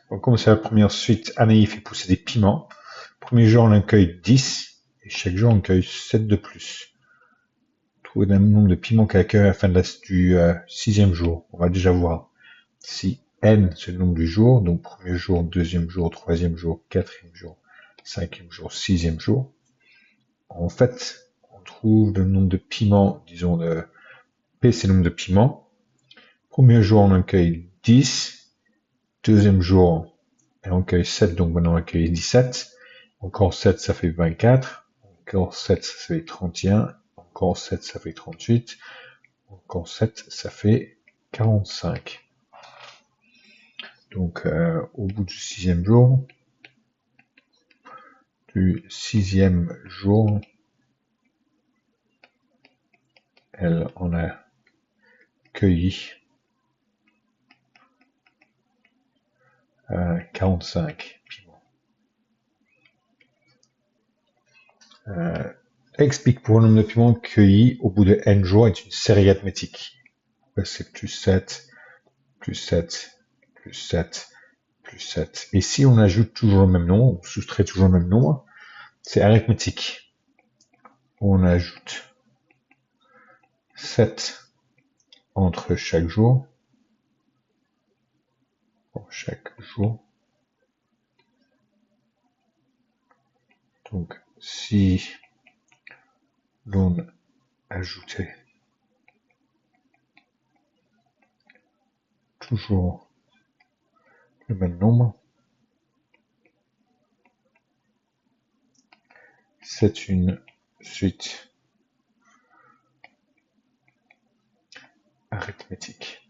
On va commencer la première suite. Anaïs fait pousser des piments. Premier jour, on en cueille 10. Et chaque jour, on cueille 7 de plus. Trouver le même nombre de piments qu'elle cueille à la fin du 6e jour. On va déjà voir si N, c'est le nombre du jour. Donc, premier jour, deuxième jour, troisième jour, quatrième jour, cinquième jour, sixième jour. En fait, on trouve le nombre de piments, disons, P, c'est le nombre de piments. Premier jour, on en cueille 10. Deuxième jour, on cueille 7, donc maintenant on cueille 17. Encore 7, ça fait 24. Encore 7, ça fait 31. Encore 7, ça fait 38. Encore 7, ça fait 45. Donc, au bout du 6e jour, elle en a cueilli 45 piments. Explique pour le nombre de piments cueillis au bout de n jours est une série arithmétique. C'est plus 7, plus 7, plus 7, plus 7. Et si on ajoute toujours le même nombre, on soustrait toujours le même nombre, c'est arithmétique. On ajoute 7 entre chaque jour. Pour chaque jour. Donc, si l'on ajoutait toujours le même nombre, c'est une suite arithmétique.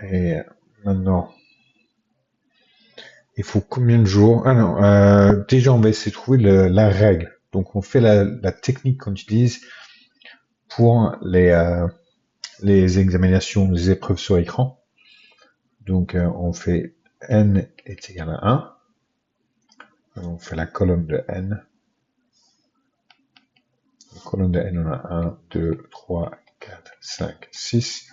Et maintenant, il faut combien de jours? Ah non, déjà on va essayer de trouver la règle. Donc on fait la technique qu'on utilise pour les examinations, les épreuves sur écran. Donc on fait n est égal à 1. On fait la colonne de n. La colonne de n, on a 1, 2, 3, 4, 5, 6.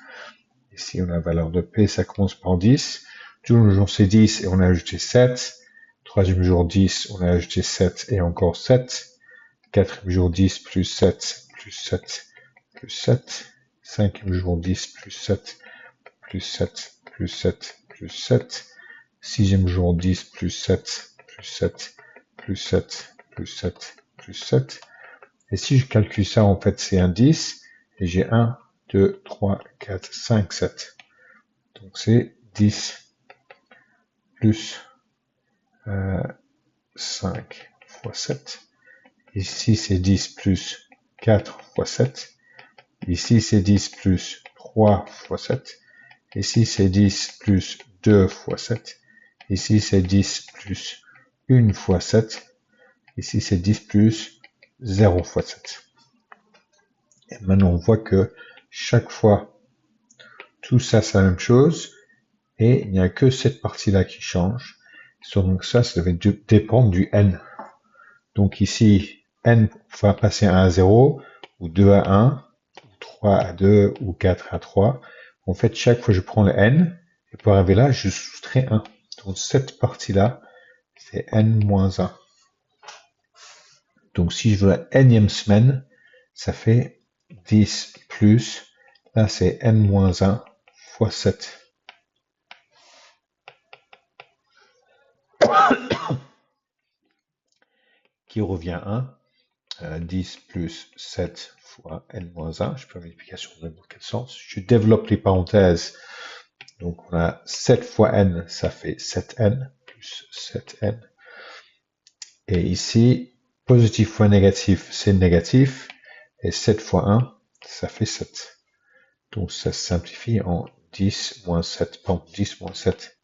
Ici, on a la valeur de P, ça commence par 10. Deuxième jour, c'est 10 et on a ajouté 7. Troisième jour, 10, on a ajouté 7 et encore 7. Quatrième jour, 10 plus 7, plus 7, plus 7. Cinquième jour, 10 plus 7, plus 7, plus 7, plus 7. Sixième jour, 10 plus 7, plus 7, plus 7, plus 7, plus 7. Et si je calcule ça, en fait, c'est un 10. Et j'ai 1, 2, 3, 4, 5, 7. Donc c'est 10 plus 5 fois 7. Ici, c'est 10 plus 4 fois 7. Ici, c'est 10 plus 3 fois 7. Ici, c'est 10 plus 2 fois 7. Ici, c'est 10 plus 1 fois 7. Ici, c'est 10 plus 0 fois 7. Et maintenant, on voit que chaque fois, tout ça, c'est la même chose. Et il n'y a que cette partie-là qui change. Donc ça va dépendre du n. Donc ici, n va passer à 1 à 0, ou 2 à 1, ou 3 à 2, ou 4 à 3. En fait, chaque fois, je prends le n, et pour arriver là, je soustrais 1. Donc cette partie-là, c'est n-1. Donc si je veux la nème semaine, ça fait 10 plus, là c'est n-1 fois 7. Qui revient 1. 10 plus 7 fois n-1. Je peux multiplication dans quel sens? Je développe les parenthèses. Donc on a 7 fois n, ça fait 7n, plus 7n. Et ici, positif fois négatif, c'est négatif. Et 7 fois 1, ça fait 7. Donc ça se simplifie en 10 moins 7. Pardon, 10 moins 7,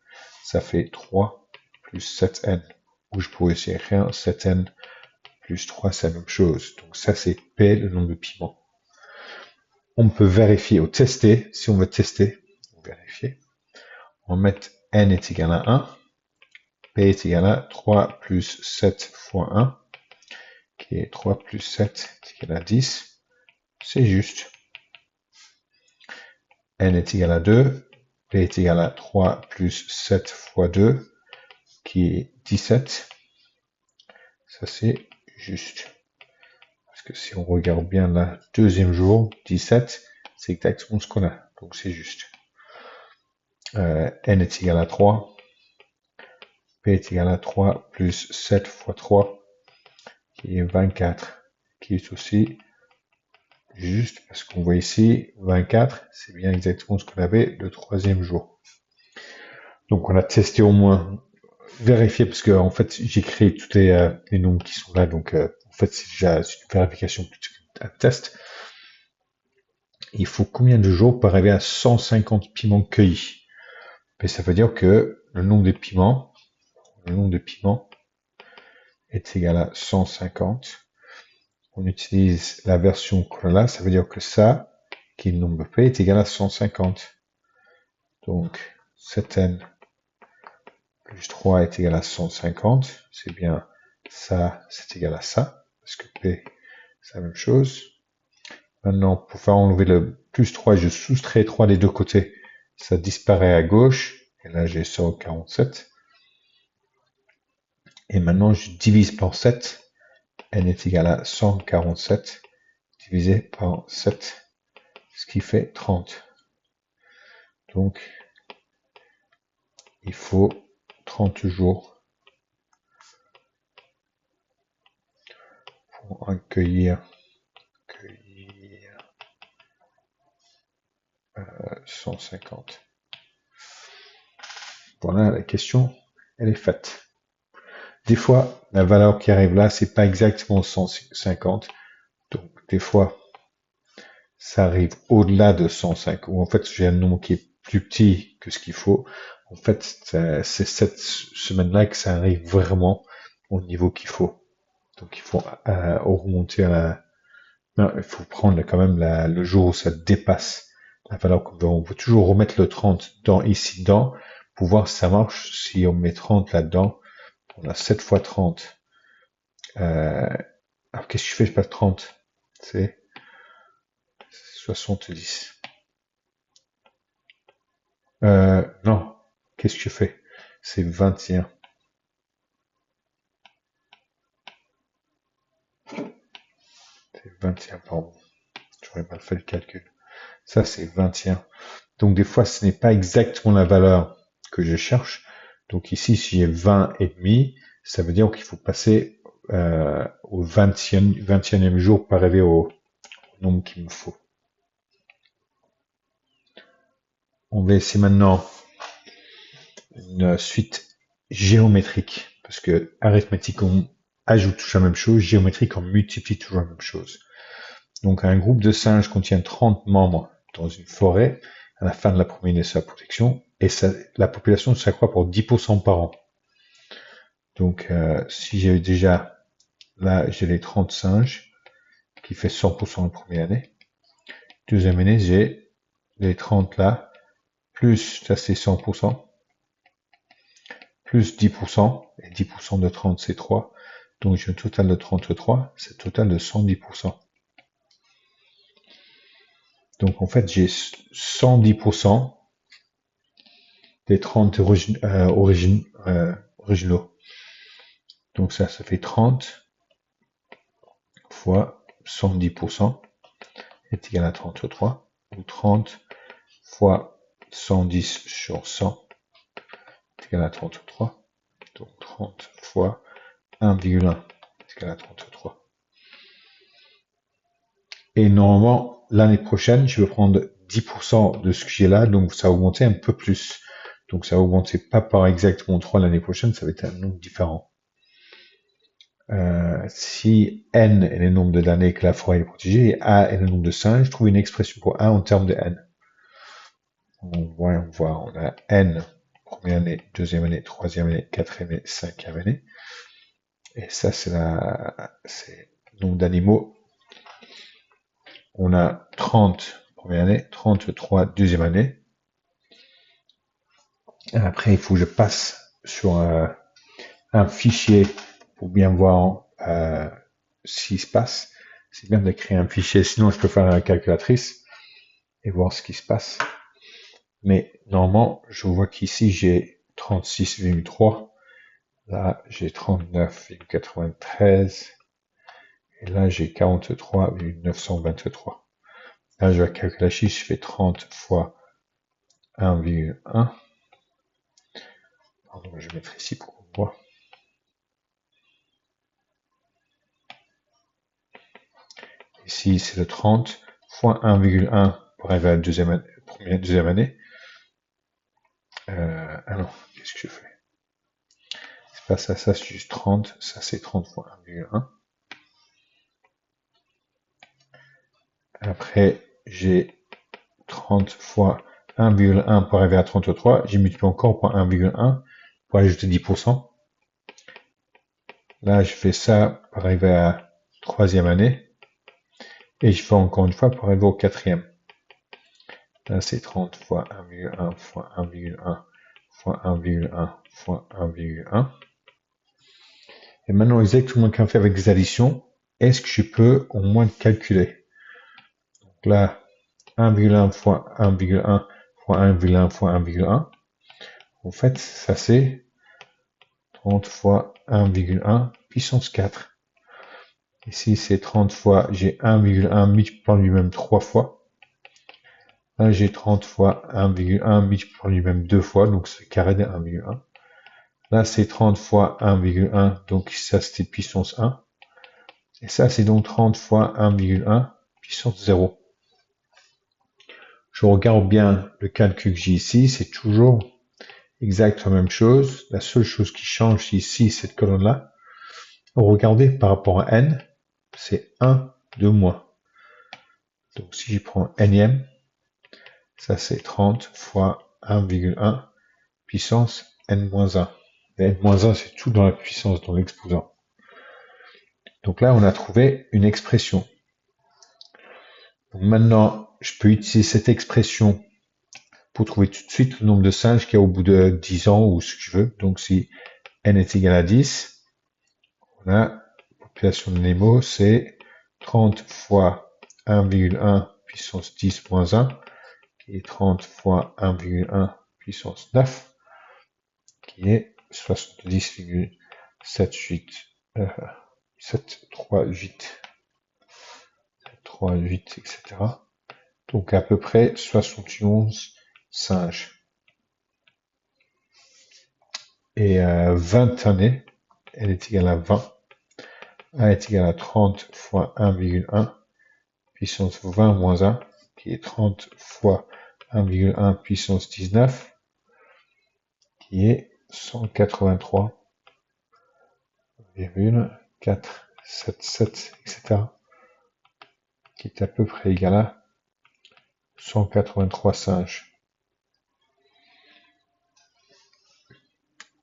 ça fait 3 plus 7n. Ou je pourrais essayer rien, 7n plus 3, c'est la même chose. Donc ça, c'est P, le nombre de piments. On peut vérifier ou tester. Si on veut tester, on va vérifier. On va mettre n est égal à 1. P est égal à 3 plus 7 fois 1, qui est 3 plus 7, est égal à 10. C'est juste. N est égal à 2. P est égal à 3 plus 7 fois 2, qui est 17. Ça, c'est juste. Parce que si on regarde bien le deuxième jour, 17, c'est exactement ce qu'on a. Donc, c'est juste. N est égal à 3. P est égal à 3 plus 7 fois 3, qui est 24, qui est aussi juste, parce qu'on voit ici, 24, c'est bien exactement ce qu'on avait le troisième jour. Donc on a testé au moins, vérifié, parce que en fait j'ai créé tous les nombres qui sont là, donc en fait c'est déjà une vérification plutôt qu'un test. Il faut combien de jours pour arriver à 150 piments cueillis? Mais ça veut dire que le nombre de piments est égal à 150. On utilise la version qu'on a là, ça veut dire que ça, qui est le nombre de P, est égal à 150. Donc 7n plus 3 est égal à 150. C'est bien ça, c'est égal à ça, parce que P, c'est la même chose. Maintenant, pour faire enlever le plus 3, je soustrais 3 des deux côtés. Ça disparaît à gauche. Et là, j'ai 147. Et maintenant, je divise par 7. N est égal à 147 divisé par 7, ce qui fait 30. Donc, il faut 30 jours pour accueillir 150. Voilà, la question, elle est faite. Des fois, la valeur qui arrive là, c'est pas exactement 150. Donc, des fois, ça arrive au-delà de 105, ou en fait, j'ai un nombre qui est plus petit que ce qu'il faut. En fait, c'est cette semaine-là que ça arrive vraiment au niveau qu'il faut. Donc, il faut remonter à la... Non, il faut prendre quand même le jour où ça dépasse la valeur qu'on veut. On peut toujours remettre le 30 ici dedans pour voir si ça marche. Si on met 30 là-dedans, on a 7 fois 30. Alors, qu'est-ce que je fais? Je passe 30. C'est 70. Non. Qu'est-ce que je fais? C'est 21. C'est 21, pardon. J'aurais mal fait le calcul. Ça, c'est 21. Donc, des fois, ce n'est pas exactement la valeur que je cherche. Donc, ici, si j'ai 20 et demi, ça veut dire qu'il faut passer au 21e jour pour arriver au nombre qu'il me faut. On va essayer maintenant une suite géométrique, parce que arithmétique, on ajoute toujours la même chose, géométrique, on multiplie toujours la même chose. Donc, un groupe de singes contient 30 membres dans une forêt à la fin de la première année de sa protection, et la population s'accroît pour 10% par an. Donc, si j'ai déjà, là, j'ai les 30 singes, qui fait 100% la première année. Deuxième année, j'ai les 30 là, plus, ça c'est 100%, plus 10%, et 10% de 30 c'est 3. Donc j'ai un total de 33, c'est un total de 110%. Donc en fait j'ai 110% des 30 originaux. Donc ça fait 30 fois 110% est égal à 33, ou 30 fois 110 sur 100 est égal à 33. Donc 30 fois 1,1 est égal à 33. Et normalement, l'année prochaine, je vais prendre 10% de ce que j'ai là, donc ça va augmenter un peu plus. Donc ça va augmenter pas par exactement 3 l'année prochaine, ça va être un nombre différent. Si n est le nombre d'années que la forêt est protégée et a est le nombre de singes, je trouve une expression pour a en termes de n. On a n, première année, deuxième année, troisième année, quatrième année, cinquième année. Et ça, c'est le nombre d'animaux. On a 30 première année, 33 deuxième année. Et après, il faut que je passe sur un fichier pour bien voir ce qui se passe. C'est bien de créer un fichier, sinon je peux faire la calculatrice et voir ce qui se passe. Mais normalement, je vois qu'ici, j'ai 36,3. Là, j'ai 39,93. Et là, j'ai 43,923. Là, je vais calculer la chiffre, je fais 30 fois 1,1. Pardon, je vais mettre ici pour qu'on voit. Ici, c'est le 30 fois 1,1 pour arriver à la deuxième année. Ah non, qu'est-ce que je fais? C'est pas ça, ça c'est juste 30, ça c'est 30 fois 1,1. Après, j'ai 30 fois 1,1 pour arriver à 33. J'ai multiplié encore par 1,1 pour ajouter 10%. Là, je fais ça pour arriver à la troisième année. Et je fais encore une fois pour arriver au quatrième. Là, c'est 30 fois 1,1 fois 1,1 fois 1,1 fois 1,1. Et maintenant, exactement qu'on fait avec des additions, est-ce que je peux au moins calculer? Donc là, 1,1 fois 1,1 fois 1,1 fois 1,1. En fait, ça c'est 30 fois 1,1 puissance 4. Ici, c'est 30 fois, j'ai 1,1 multiplié par lui-même 3 fois. Là, j'ai 30 fois 1,1 multiplié par lui-même 2 fois, donc c'est carré de 1,1. Là, c'est 30 fois 1,1, donc ça c'était puissance 1. Et ça, c'est donc 30 fois 1,1 puissance 0. Je regarde bien le calcul que j'ai ici, c'est toujours exactement la même chose. La seule chose qui change ici, cette colonne-là. Regardez par rapport à n, c'est 1 de moins. Donc si je prends nème, ça c'est 30 fois 1,1 puissance n-1. N-1 c'est tout dans la puissance, dans l'exposant. Donc là on a trouvé une expression. Donc maintenant je peux utiliser cette expression pour trouver tout de suite le nombre de singes qu'il y a au bout de 10 ans ou ce que je veux. Donc si n est égal à 10, on a la population de Nemo, c'est 30 fois 1,1 puissance 10 moins 1, qui est 30 fois 1,1 puissance 9, qui est 70,738, etc. Donc à peu près 71 singes. Et 20 années, elle est égale à 20. A est égal à 30 fois 1,1 puissance 20 moins 1, qui est 30 fois 1,1 puissance 19, qui est 183,477, etc., qui est à peu près égal à 183 singes.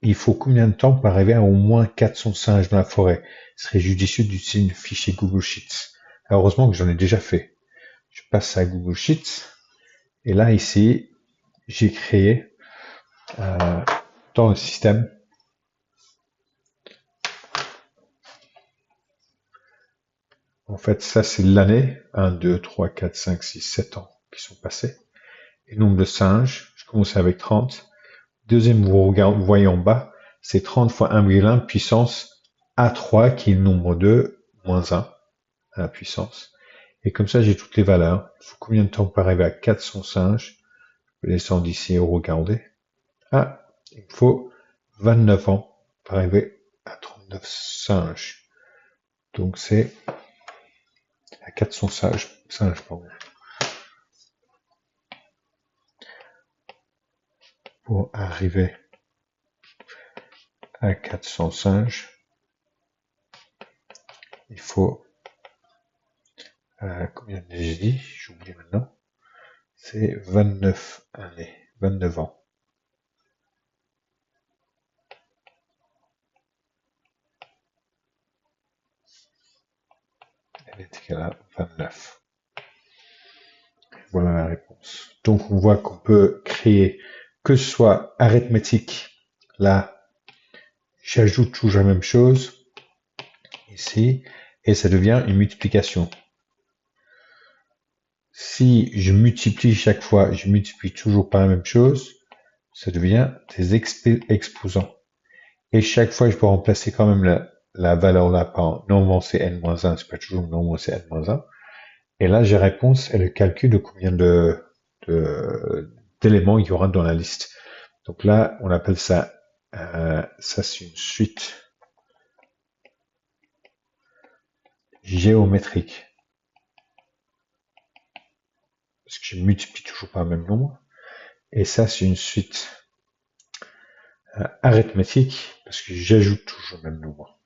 Il faut combien de temps pour arriver à au moins 400 singes dans la forêt? Ce serait judicieux d'utiliser le fichier Google Sheets. Alors, heureusement que j'en ai déjà fait. Je passe à Google Sheets. Et là, ici, j'ai créé dans le système en fait, ça, c'est l'année. 1, 2, 3, 4, 5, 6, 7 ans qui sont passés. Et le nombre de singes, je commence avec 30. Deuxième, vous voyez en bas, c'est 30 fois 1,1 puissance A3, qui est le nombre 2, moins 1 à la puissance. Et comme ça, j'ai toutes les valeurs. Il faut combien de temps pour arriver à 400 singes? Je vais descendre ici et regarder. Ah, il faut 29 ans pour arriver à 39 singes. Donc c'est à 400 singes pardon. Pour arriver à 400 singes, il faut combien j'ai dit? J'ai oublié maintenant. C'est 29 années, 29 ans. Elle est égale à 29. Voilà la réponse. Donc on voit qu'on peut créer, que ce soit arithmétique, là, j'ajoute toujours la même chose, ici, et ça devient une multiplication. Si je multiplie chaque fois, je multiplie toujours par la même chose, ça devient des exposants. Et chaque fois, je peux remplacer quand même la valeur là par normalement c'est n-1, c'est pas toujours normalement c'est n-1. Et là, j'ai réponse et le calcul de combien d'éléments il y aura dans la liste. Donc là, on appelle ça, ça c'est une suite géométrique. Parce que je multiplie toujours par le même nombre. Et ça, c'est une suite arithmétique, parce que j'ajoute toujours le même nombre.